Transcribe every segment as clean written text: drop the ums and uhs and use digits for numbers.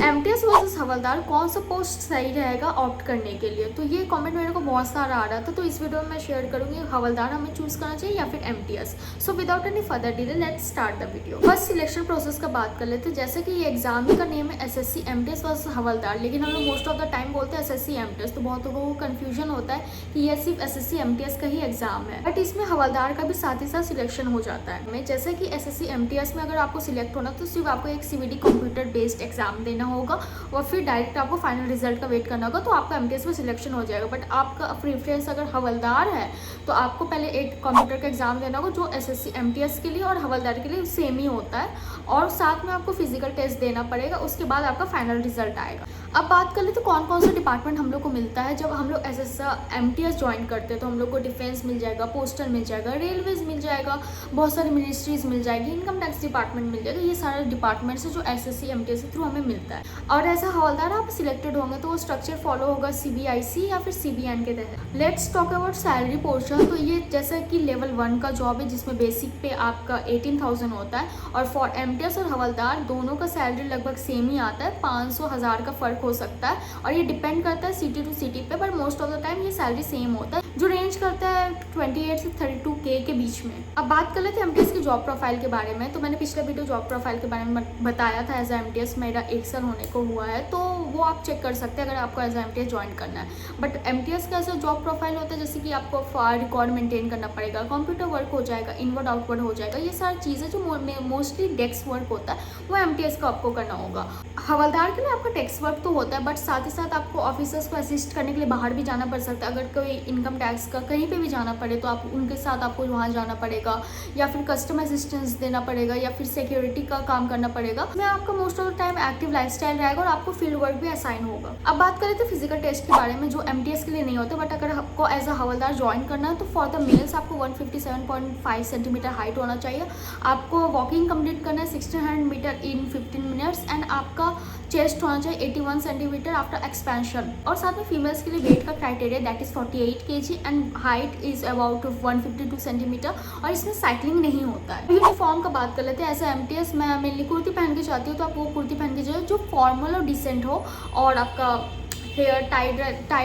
MTS versus हवलदार कौन सा post सही रहेगा ऑप्ट करने के लिए? तो ये कमेंट मेरे को बहुत सारा आ रहा था, तो इस वीडियो में मैं शेयर करूंगी हवलदार हमें चूज करना चाहिए या फिर MTS. So without any further delay let's start the video. First selection process का बात कर लेते हैं। जैसे कि ये एग्जाम का नेम है एसएससी एमटीएस वर्सेस हवलदार, लेकिन हम लोग मोस्ट ऑफ द टाइम बोलते हैं एसएससी एमटीएस, तो बहुत लोगों को कंफ्यूजन होता है कि ये सिर्फ एसएससी एमटीएस का ही एग्जाम है, बट इसमें हवलदार का भी साथ ही साथ सिलेक्शन हो जाता है। जैसे कि एसएससी एमटीएस में अगर आपको सिलेक्ट होना तो सिर्फ आपको एक सीवीडी कंप्यूटर बेस्ड एग्जाम देना होगा और फिर डायरेक्ट आपको फाइनल रिजल्ट का वेट करना होगा, तो आपका एमटीएस में सिलेक्शन हो जाएगा। बट आपका प्रेफरेंस अगर हवलदार है तो आपको पहले एक कंप्यूटर का एग्जाम देना होगा जो एसएससी एमटीएस के लिए और हवलदार के लिए सेम ही होता है, और साथ में आपको फिजिकल टेस्ट देना पड़ेगा। उसके बाद आपका फाइनल रिजल्ट आएगा। अब बात कर ले तो कौन कौन सा डिपार्टमेंट हम लोग को मिलता है जब हम लोग एसएससी एमटीएस ज्वाइन करते हैं। तो हम लोग को डिफेंस मिल जाएगा, पोस्टल मिल जाएगा, रेलवेज मिल जाएगा, बहुत सारी मिनिस्ट्रीज मिल जाएगी, इनकम टैक्स डिपार्टमेंट मिल जाएगा। ये सारे डिपार्टमेंट्स है जो एसएससी एमटीएस के थ्रू हमें मिलता है। और एज अ हवलदार आप सिलेक्टेड होंगे तो वो स्ट्रक्चर फॉलो होगा सीबीआईसी या फिर सीबीएन के तहत। Let's talk about salary portion. तो ये जैसा कि लेवल 1 का जॉब है जिसमें बेसिक पे आपका 18,000 होता है, और फॉर एमटीएस और हवलदार दोनों का सैलरी लगभग सेम ही आता है, 500,000 का फर्क हो सकता है, और ये डिपेंड करता है सिटी टू सिटी पे, पर मोस्ट ऑफ द टाइम ये सैलरी सेम होता है जो रेंज करता है 28 से 32K के बीच में। अब बात कर लेते हैं एमटीएस की जॉब प्रोफाइल के बारे में। तो मैंने पिछले वीडियो जॉब प्रोफाइल के बारे में बताया था। एज एमटीएस मेरा 1 साल होने को हुआ है, तो वो आप चेक कर सकते हैं अगर आपको एज एमटीएस ज्वाइन करना है। बट एमटीएस का ऐसा जॉब प्रोफाइल होता है जैसे कि आपको फार रिकॉर्ड मेंटेन करना पड़ेगा, कंप्यूटर वर्क हो जाएगा, इनवर्ड आउटवर्ड हो जाएगा, ये सारी चीज़ें जो मोस्टली डेस्क वर्क होता है वो एमटीएस का आपको करना होगा। हवलदार के लिए आपका टेक्स वर्क तो होता है, बट साथ ही साथ आपको ऑफिसर्स को असिस्ट करने के लिए बाहर भी जाना पड़ सकता है। अगर कोई इनकम टैक्स का कहीं पे भी जाना पड़े तो आप उनके साथ आपको वहाँ जाना पड़ेगा, या फिर कस्टमर असिस्टेंस देना पड़ेगा, या फिर सिक्योरिटी का काम करना पड़ेगा। इसमें आपका most of the time active lifestyle रहेगा और आपको फील्ड वर्क भी असाइन होगा। अब बात करें तो फिजिकल टेस्ट के बारे में जो एमटीएस के लिए नहीं होता, बट अगर आपको एज अ हवलदार ज्वाइन करना है तो फॉर द मेल्स आपको 157.5 सेंटीमीटर हाइट होना चाहिए। आपको वॉकिंग कंप्लीट करना है 1600 मीटर इन 15 मिनट्स, एंड आपका चेस्ट होना चाहिए 81 सेंटीमीटर आफ्टर एक्सपेंशन। और साथ में फीमेल्स के लिए वेट का criteria that is 48 kg and height is about 152 centimetre, और इसमें साइकिलिंग नहीं होता है। यूनिफॉर्म का बात कर लेते हैं। ऐसे एमटीएस मैं मेनली कुर्ती पहन के जाती हूँ, तो आप वो कुर्ती पहन के जाए जो फॉर्मल और डिसेंट हो, और आपका हेयर टाइड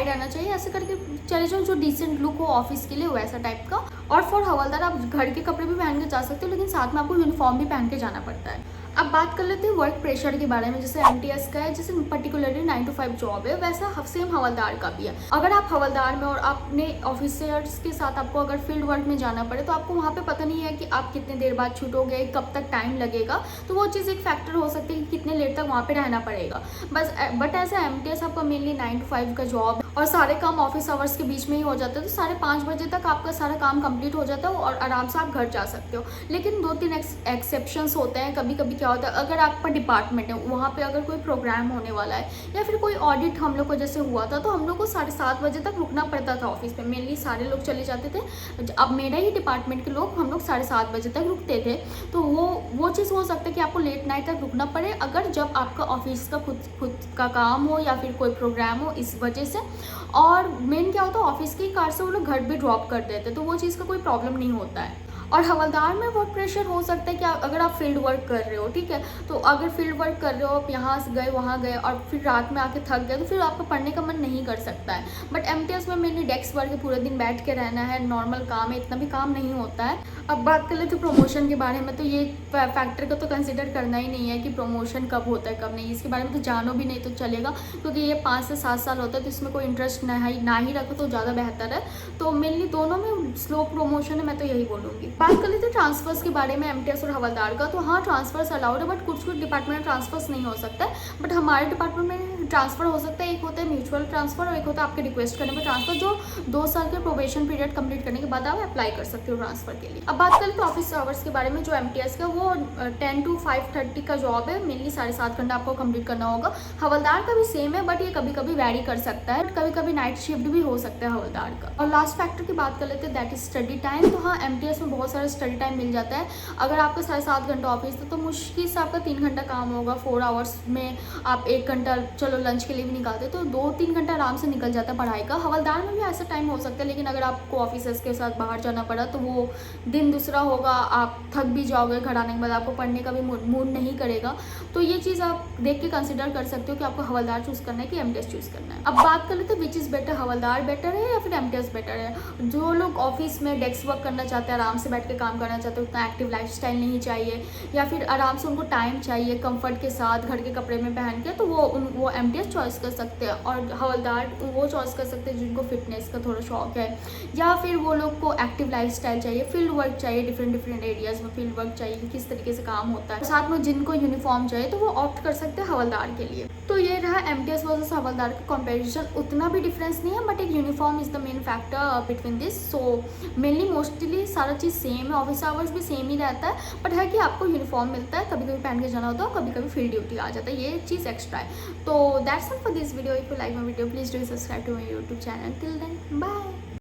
रहना चाहिए, ऐसे करके चले जाओ जो डिसेंट लुक हो ऑफिस के लिए वैसा टाइप का। और फॉर हवलदार आप घर के कपड़े भी पहन के जा सकते हो, लेकिन साथ में आपको यूनिफॉर्म भी पहन के जाना पड़ता है। अब बात कर लेते हैं वर्क प्रेशर के बारे में। जैसे एमटीएस का है, जैसे पर्टिकुलरली 9 to 5 जॉब है, वैसा सेम हवलदार का भी है। अगर आप हवलदार में और अपने ऑफिसर्स के साथ आपको अगर फील्ड वर्क में जाना पड़े तो आपको वहाँ पे पता नहीं है कि आप कितने देर बाद छूटोगे, कब तक टाइम लगेगा, तो वो चीज़ एक फैक्टर हो सकती है कि कितने लेट तक वहाँ पे रहना पड़ेगा बस। बट ऐसा एमटीएस आपका मेनली 9 to 5 का जॉब और सारे काम ऑफिस आवर्स के बीच में ही हो जाता है, तो 5:30 बजे तक आपका सारा काम कंप्लीट हो जाता है और आराम से आप घर जा सकते हो। लेकिन 2-3 एक्सेप्शंस होते हैं। कभी कभी क्या होता है, अगर आपका डिपार्टमेंट है वहाँ पे अगर कोई प्रोग्राम होने वाला है या फिर कोई ऑडिट हम लोग को जैसे हुआ था, तो हम लोग को 7:30 बजे तक रुकना पड़ता था ऑफिस पे। मेनली सारे लोग चले जाते थे, अब मेरा ही डिपार्टमेंट के लोग हम लोग 7:30 बजे तक रुकते थे। तो वो चीज़ हो सकता है कि आपको लेट नाइट तक रुकना पड़े, अगर जब आपका ऑफिस का खुद का काम हो या फिर कोई प्रोग्राम हो इस वजह से। और मेन क्या होता है, ऑफिस की कार से वो लोग घर भी ड्रॉप कर देते, तो वो चीज़ का कोई प्रॉब्लम नहीं होता है। और हवलदार में वर्क प्रेशर हो सकता है कि अगर आप फील्ड वर्क कर रहे हो, ठीक है, तो अगर फील्ड वर्क कर रहे हो आप यहाँ से गए वहाँ गए और फिर रात में आके थक गए, तो फिर आपका पढ़ने का मन नहीं कर सकता है। बट एमटीएस में मेनली डेस्क वर्क है, पूरे दिन बैठ के रहना है, नॉर्मल काम है, इतना भी काम नहीं होता है। अब बात कर ले तो प्रमोशन के बारे में, तो ये फैक्टर को तो कंसिडर करना ही नहीं है कि प्रमोशन कब होता है कब नहीं, इसके बारे में तो जानो भी नहीं तो चलेगा, क्योंकि ये 5 से 7 साल होता है, तो इसमें कोई इंटरेस्ट ना ही रखो तो ज़्यादा बेहतर है। तो मेनली दोनों में स्लो प्रमोशन है, मैं तो यही बोलूँगी। बात कर लेते हैं ट्रांसफर्स के बारे में एमटीएस और हवलदार का। तो हाँ, ट्रांसफर्स अलाउड है, बट कुछ डिपार्टमेंट में ट्रांसफर्स नहीं हो सकता है। बट हमारे डिपार्टमेंट में ट्रांसफर हो सकता है। एक होता है म्यूचुअल ट्रांसफर और एक होता है आपके रिक्वेस्ट करने पर ट्रांसफर, जो 2 साल के प्रोबेशन पीरियड कंप्लीट करने के बाद आप अप्लाई कर सकते हो ट्रांसफर के लिए। अब बात करें तो ऑफिस आवर्स के बारे में, जो एमटीएस का वो 10 to 5:30 का जॉब है, मेनली 7.5 घंटा आपको कंप्लीट करना होगा। हवलदार का भी सेम है, बट ये कभी कभी वैरी कर सकता है, कभी कभी नाइट शिफ्ट भी हो सकता है हवलदार का। और लास्ट फैक्टर की बात कर लेते हैं, दैट इज स्टडी टाइम। तो हाँ, एमटीएस में बहुत बहुत सारा स्टडी टाइम मिल जाता है। अगर आपका 7.5 घंटा ऑफिस है तो मुश्किल से आपका 3 घंटा काम होगा, 4 आवर्स में आप 1 घंटा चलो लंच के लिए भी निकालते तो 2-3 घंटा आराम से निकल जाता है पढ़ाई का। हवलदार में भी ऐसा टाइम हो सकता है, लेकिन अगर आपको ऑफिसर्स के साथ बाहर जाना पड़ा तो वो दिन दूसरा होगा, आप थक भी जाओगे, घर आने के बाद आपको पढ़ने का भी मूड नहीं करेगा। तो ये चीज़ आप देख के कंसिडर कर सकते हो कि आपको हवलदार चूज़ करना है कि एमटीएस चूज़ करना है। अब बात कर लेते हैं which is better, havildar better है या फिर एमटीएस बेटर है। जो लोग ऑफिस में डेस्क वर्क करना चाहते हैं, आराम से बैठ के काम करना चाहते हैं, उतना एक्टिव लाइफस्टाइल नहीं चाहिए, या फिर आराम से उनको टाइम चाहिए कंफर्ट के साथ घर के कपड़े में पहन के, तो वो एमटीएस चॉइस कर सकते हैं। और हवलदार वो चॉइस कर सकते हैं जिनको फिटनेस का थोड़ा शौक है, या फिर वो लोग को एक्टिव लाइफस्टाइल चाहिए, फील्ड वर्क चाहिए, डिफरेंट एरियाज में फील्ड वर्क चाहिए कि किस तरीके से काम होता है, साथ में जिनको यूनिफॉर्म चाहिए तो वो ऑप्ट कर सकते हैं हवलदार के लिए। तो ये रहा एमटीएस वर्सेस हवलदार का कंपैरिजन। उतना भी डिफरेंस नहीं है, बट एक uniform is the main factor between this. So mainly mostly सारा चीज़ सेम है, ऑफिस आवर्स भी सेम ही रहता है, बट है कि आपको यूनिफॉर्म मिलता है, कभी कभी पहन के जाना होता है, कभी कभी फील्ड ड्यूटी आ जाता है, ये चीज़ एक्स्ट्रा है। तो that's all for this video. If you like my video please do subscribe to my YouTube channel. Till then bye.